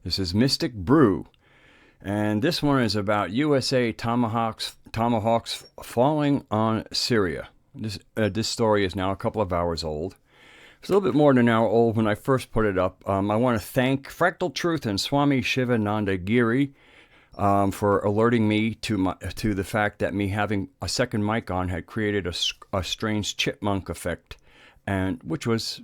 This is Mystic Brew, and this one is about USA Tomahawks falling on Syria. This story is now a couple of hours old. It's a little bit more than an hour old when I first put it up. I want to thank Fractal Truth and Swami Shivananda Giri for alerting me to the fact that me having a second mic on had created a strange chipmunk effect, and which was,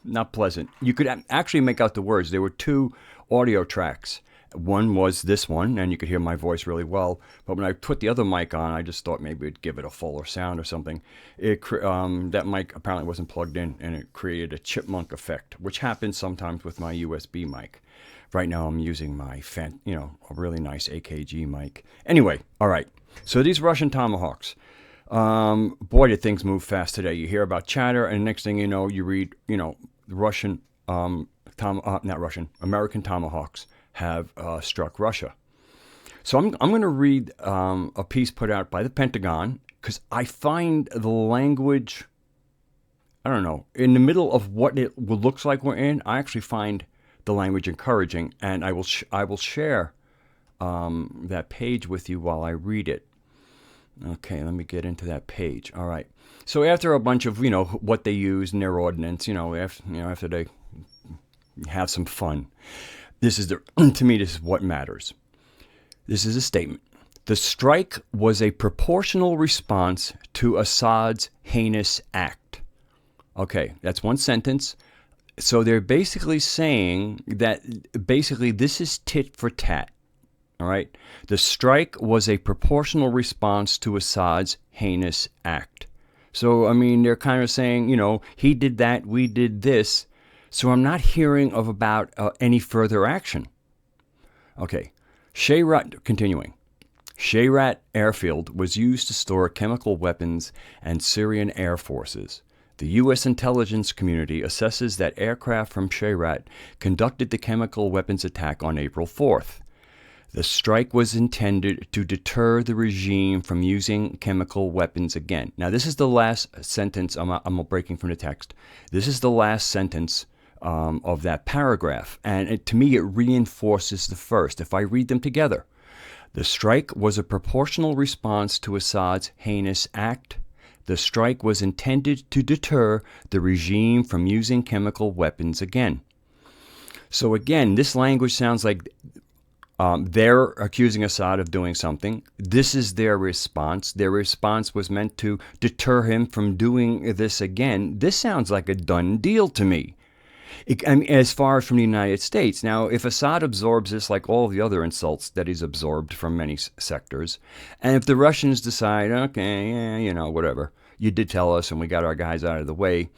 not pleasant. You could actually make out the words. There were two audio tracks. One was this one, and you could hear my voice really well. But when I put the other mic on, I just thought maybe it'd give it a fuller sound or something. That mic apparently wasn't plugged in, and it created a chipmunk effect, which happens sometimes with my USB mic. Right now, I'm using my a really nice AKG mic. Anyway, all right. So these Russian Tomahawks, boy, did things move fast today. You hear about chatter, and next thing you know, you read, Russian, American Tomahawks have struck Russia. So I'm going to read a piece put out by the Pentagon, because I find the language, I don't know, in the middle of what it looks like we're in, I actually find the language encouraging, and I will share that page with you while I read it. Okay, let me get into that page. All right. So after a bunch of, what they use in their ordinance, after they have some fun, to me, this is what matters. This is a statement. The strike was a proportional response to Assad's heinous act. Okay, that's one sentence. So they're basically saying that this is tit for tat. All right. The strike was a proportional response to Assad's heinous act. So, they're kind of saying, he did that, we did this. So I'm not hearing about any further action. Okay. Continuing. Shayrat Airfield was used to store chemical weapons and Syrian air forces. The U.S. intelligence community assesses that aircraft from Shayrat conducted the chemical weapons attack on April 4th. The strike was intended to deter the regime from using chemical weapons again. Now, this is the last sentence. I'm breaking from the text. This is the last sentence of that paragraph. And to me, it reinforces the first. If I read them together, the strike was a proportional response to Assad's heinous act. The strike was intended to deter the regime from using chemical weapons again. So again, this language sounds like they're accusing Assad of doing something. This is their response. Their response was meant to deter him from doing this again. This sounds like a done deal to me. As far as from the United States. Now, if Assad absorbs this like all the other insults that he's absorbed from many sectors, and if the Russians decide, okay, yeah, whatever, you did tell us and we got our guys out of the way,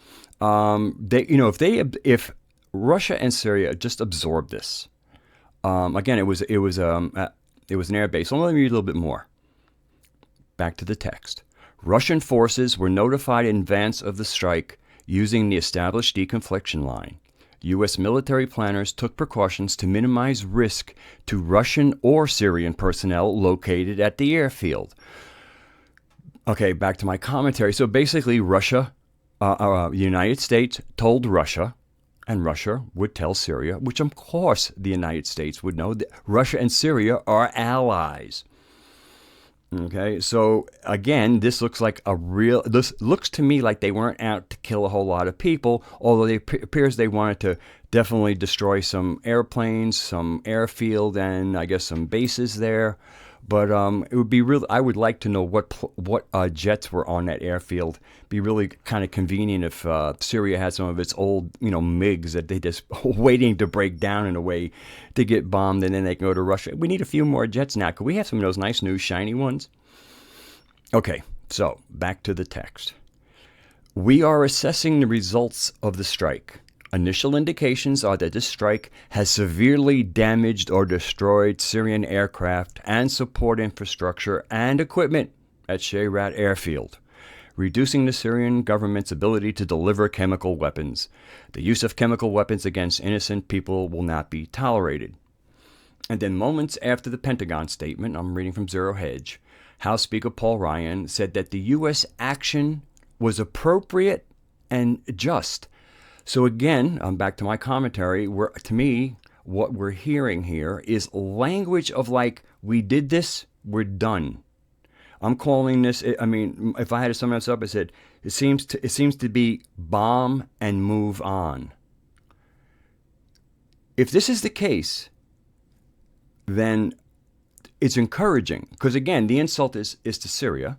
if Russia and Syria just absorb this, again, it was an air base. So let me read a little bit more. Back to the text. Russian forces were notified in advance of the strike using the established deconfliction line. U.S. military planners took precautions to minimize risk to Russian or Syrian personnel located at the airfield. Okay, back to my commentary. So basically, the United States told Russia, and Russia would tell Syria, which of course the United States would know that Russia and Syria are allies. Okay, so again, this looks to me like they weren't out to kill a whole lot of people, although it appears they wanted to definitely destroy some airplanes, some airfield, and I guess some bases there. But it would be I would like to know what jets were on that airfield. Be really kind of convenient if Syria had some of its old, MiGs that they just waiting to break down in a way to get bombed, and then they can go to Russia. We need a few more jets now. Could we have some of those nice new shiny ones? Okay, so back to the text. We are assessing the results of the strike. Initial indications are that this strike has severely damaged or destroyed Syrian aircraft and support infrastructure and equipment at Shayrat Airfield, reducing the Syrian government's ability to deliver chemical weapons. The use of chemical weapons against innocent people will not be tolerated. And then moments after the Pentagon statement, I'm reading from Zero Hedge, House Speaker Paul Ryan said that the U.S. action was appropriate and just. So again, I'm back to my commentary, to me, what we're hearing here is language of like, we did this, we're done. I'm calling this, I mean, if I had to sum this up, I said, it seems to be bomb and move on. If this is the case, then it's encouraging. Because again, the insult is to Syria.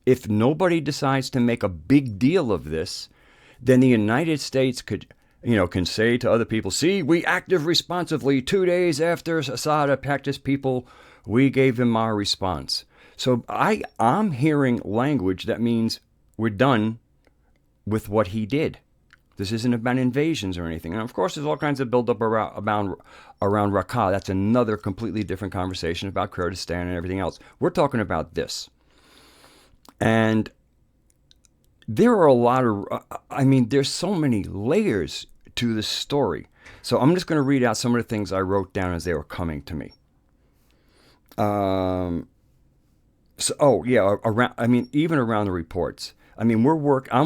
If nobody decides to make a big deal of this, then the United States can say to other people, see, we acted responsively 2 days after Assad attacked his people. We gave him our response. So I'm hearing language that means we're done with what he did. This isn't about invasions or anything. And of course, there's all kinds of buildup around Raqqa. That's another completely different conversation about Kurdistan and everything else. We're talking about this. And there are a lot of, there's so many layers to this story. So I'm just going to read out some of the things I wrote down as they were coming to me. Even around the reports. I'm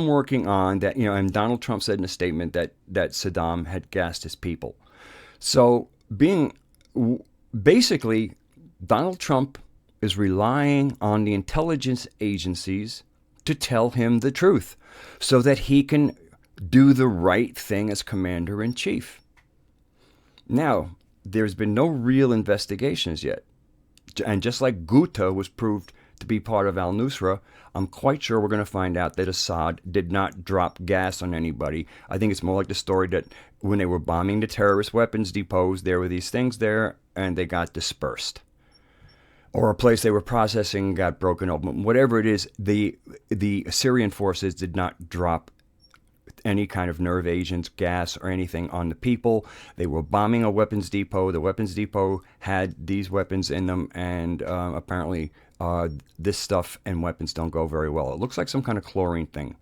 working on that, and Donald Trump said in a statement that Saddam had gassed his people. So basically, Donald Trump is relying on the intelligence agencies to tell him the truth so that he can do the right thing as commander-in-chief. Now, there's been no real investigations yet. And just like Ghouta was proved to be part of al-Nusra, I'm quite sure we're going to find out that Assad did not drop gas on anybody. I think it's more like the story that when they were bombing the terrorist weapons depots, there were these things there and they got dispersed. Or a place they were processing got broken open. Whatever it is, the Syrian forces did not drop any kind of nerve agents, gas, or anything on the people. They were bombing a weapons depot. The weapons depot had these weapons in them, and apparently this stuff and weapons don't go very well. It looks like some kind of chlorine thing.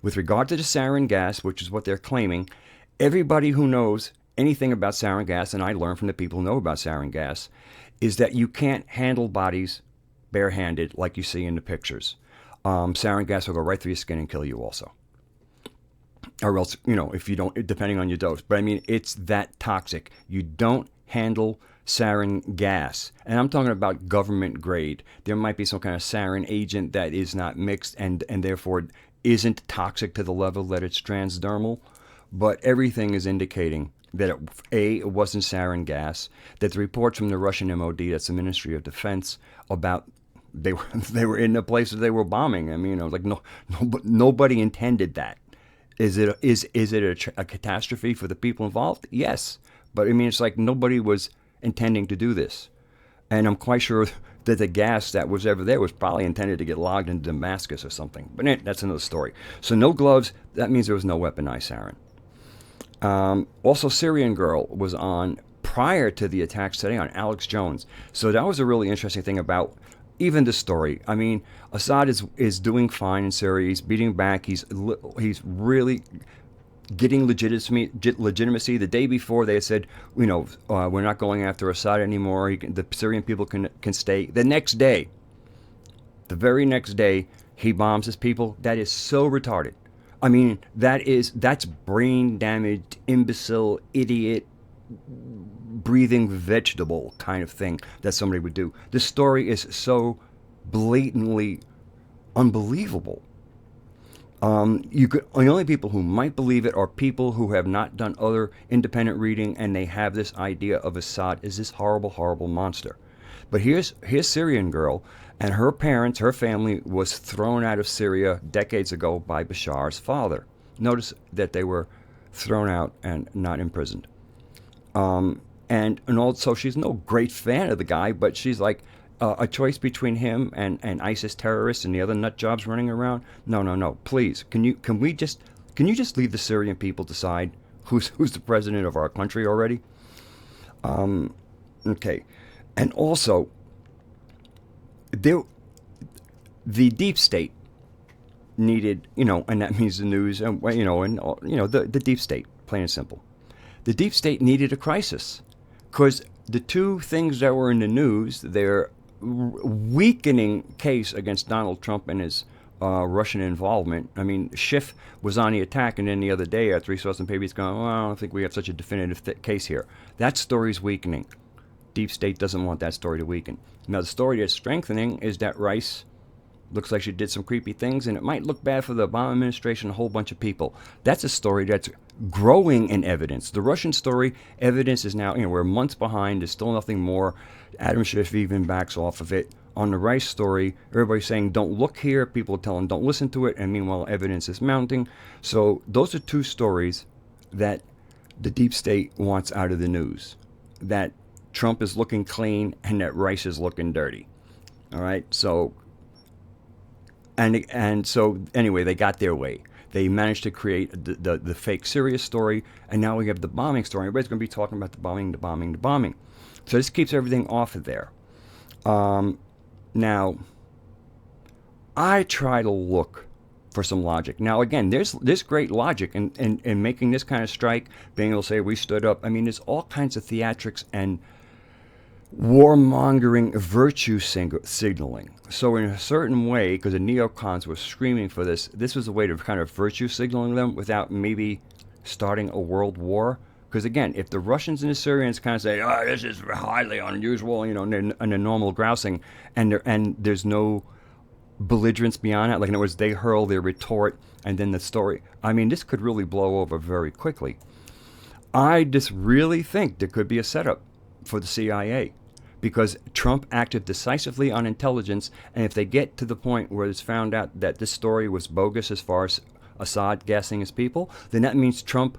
With regard to the sarin gas, which is what they're claiming, everybody who knows anything about sarin gas, and I learned from the people who know about sarin gas, is that you can't handle bodies barehanded like you see in the pictures. Sarin gas will go right through your skin and kill you also. Or else, if you don't, depending on your dose. But it's that toxic. You don't handle sarin gas. And I'm talking about government grade. There might be some kind of sarin agent that is not mixed and therefore isn't toxic to the level that it's transdermal. But everything is indicating that it wasn't sarin gas, that the reports from the Russian MOD, that's the Ministry of Defense, about they were in the places they were bombing. Nobody intended that. Is it a catastrophe for the people involved? Yes. But it's like nobody was intending to do this. And I'm quite sure that the gas that was ever there was probably intended to get logged into Damascus or something. But that's another story. So no gloves, that means there was no weaponized sarin. Also, Syrian girl was on prior to the attacks today on Alex Jones. So that was a really interesting thing about even this story. Assad is doing fine in Syria. He's beating back. He's really getting legitimacy. The day before they had said, we're not going after Assad anymore. The Syrian people can stay. The very next day, he bombs his people. That is so retarded. That's brain damaged, imbecile, idiot, breathing vegetable kind of thing that somebody would do. This story is so blatantly unbelievable. The only people who might believe it are people who have not done other independent reading, and they have this idea of Assad as this horrible, horrible monster. But here's Syrian girl, and her parents, her family was thrown out of Syria decades ago by Bashar's father. Notice that they were thrown out and not imprisoned. And also, she's no great fan of the guy, but she's like a choice between him and ISIS terrorists and the other nut jobs running around. No, please, can you just leave the Syrian people decide who's the president of our country already? Okay, and also, the deep state needed, and that means the news, and the deep state, plain and simple. The deep state needed a crisis, because the two things that were in the news, their weakening case against Donald Trump and his Russian involvement. I mean, Schiff was on the attack, and then the other day, after he saw some papers going, well, I don't think we have such a definitive case here. That story's weakening. Deep State doesn't want that story to weaken. Now, the story that's strengthening is that Rice looks like she did some creepy things, and it might look bad for the Obama administration, a whole bunch of people. That's a story that's growing in evidence. The Russian story, evidence is now, we're months behind. There's still nothing more. Adam Schiff even backs off of it. On the Rice story, everybody's saying, don't look here. People are telling, don't listen to it. And meanwhile, evidence is mounting. So those are two stories that the Deep State wants out of the news. That Trump is looking clean and that Rice is looking dirty. All right. So, and so anyway, they got their way. They managed to create the fake Syria story. And now we have the bombing story. Everybody's going to be talking about the bombing. So this keeps everything off of there. Now, I try to look for some logic. Now, again, there's great logic in making this kind of strike, being able to say we stood up. I mean, there's all kinds of theatrics and warmongering virtue signaling. So in a certain way, because the neocons were screaming for this was a way to kind of virtue signaling them without maybe starting a world war. Because again, if the Russians and the Syrians kind of say, "Oh, this is highly unusual," and they're normal grousing, and there's no belligerence beyond that, like in other words, they hurl their retort, and then the story. I mean, this could really blow over very quickly. I just really think there could be a setup for the CIA, because Trump acted decisively on intelligence, and if they get to the point where it's found out that this story was bogus as far as Assad gassing his people, then that means Trump.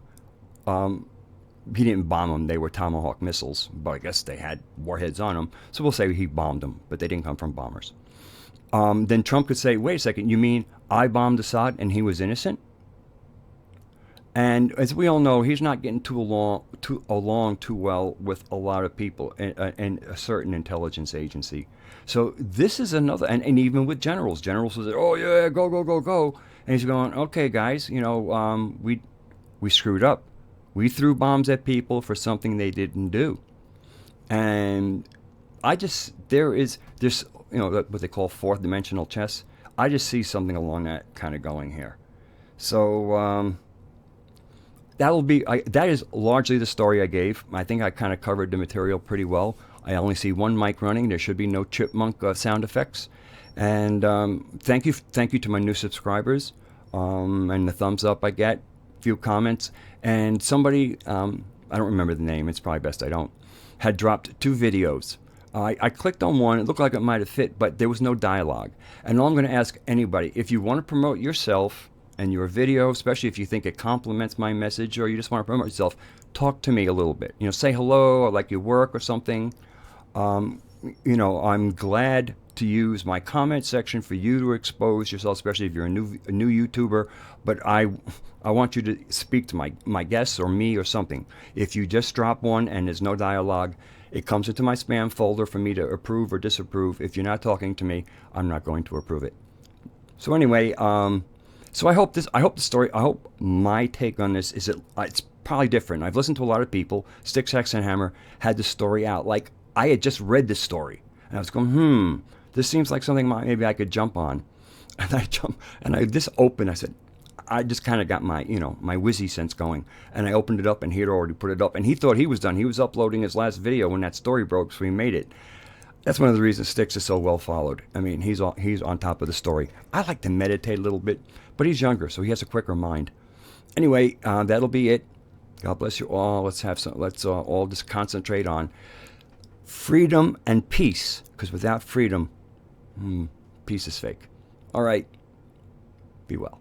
He didn't bomb them. They were Tomahawk missiles, but I guess they had warheads on them. So we'll say he bombed them, but they didn't come from bombers. Then Trump could say, wait a second, you mean I bombed Assad and he was innocent? And as we all know, he's not getting along too well with a lot of people and a certain intelligence agency. So this is another, and even with generals will say, oh yeah, go. And he's going, okay guys, we screwed up. We threw bombs at people for something they didn't do. And there's what they call fourth dimensional chess. I just see something along that kind of going here. So that is largely the story I gave. I think I kind of covered the material pretty well. I only see one mic running. There should be no chipmunk sound effects. And thank you to my new subscribers and the thumbs up I get. Few comments, and somebody, I don't remember the name, it's probably best I don't, had dropped 2 videos. I clicked on one, it looked like it might have fit, but there was no dialogue. And all I'm going to ask anybody, if you want to promote yourself and your video, especially if you think it complements my message or you just want to promote yourself, talk to me a little bit. Say hello, I like your work or something. I'm glad to use my comment section for you to expose yourself, especially if you're a new YouTuber. But I want you to speak to my guests or me or something. If you just drop one and there's no dialogue, it comes into my spam folder for me to approve or disapprove. If you're not talking to me, I'm not going to approve it. So anyway, so I hope my take on this is it's probably different. I've listened to a lot of people. Sticks, Hex, and Hammer had the story out. Like, I had just read this story, and I was going, this seems like something maybe I could jump on. And I jumped, and I just opened. I said, I just kind of got my whizzy sense going, and I opened it up, and he had already put it up, and he thought he was done. He was uploading his last video when that story broke, so he made it. That's one of the reasons Sticks is so well followed. I mean, he's on top of the story. I like to meditate a little bit, but he's younger, so he has a quicker mind. Anyway, that'll be it. God bless you all. Let's all just concentrate on freedom and peace, because without freedom, peace is fake. All right. Be well.